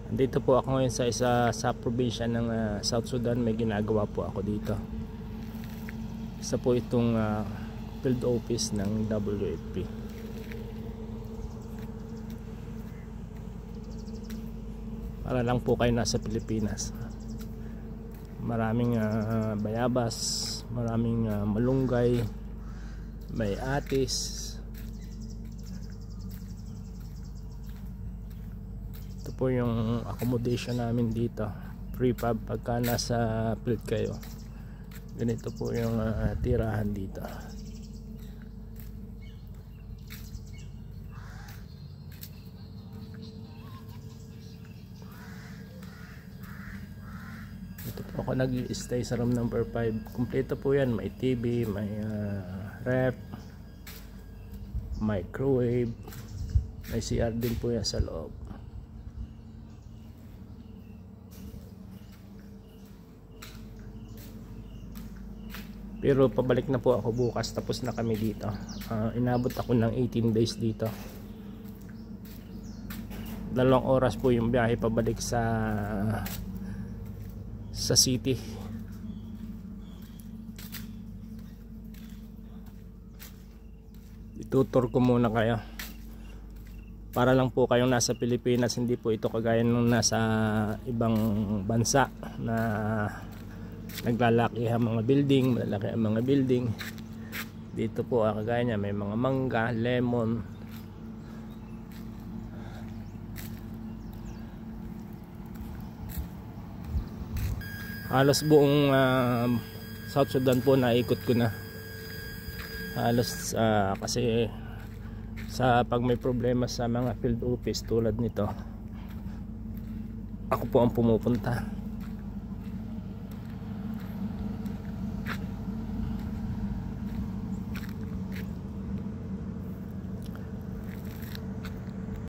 Dito po ako ngayon sa isa sa probinsya ng South Sudan. May ginagawa po ako dito. Isa po itong field office ng WFP. Para lang po kayo nasa Pilipinas. Maraming bayabas, maraming malunggay, may atis. Ito po yung accommodation namin dito, prefab pagka nasa field kayo. Ganito po yung tirahan dito. Ito po ako nag-stay sa room number 5. Kompleto po yan, may TV, may ref, microwave, may CR din po yan sa loob. Pero pabalik na po ako bukas, tapos na kami dito. Inabot ako ng 18 days dito. 2 oras po yung biyahe pabalik sa city. Itutur ko muna kayo para lang po kayong nasa Pilipinas. Hindi po ito kagaya nung nasa ibang bansa na naglalaki ang mga building, malalaki ang mga building. Dito po kagaya niya, may mga mangga, lemon. Halos buong South Sudan po naikot ko na. Halos kasi sa pag may problema sa mga field office tulad nito, ako po ang pumupunta.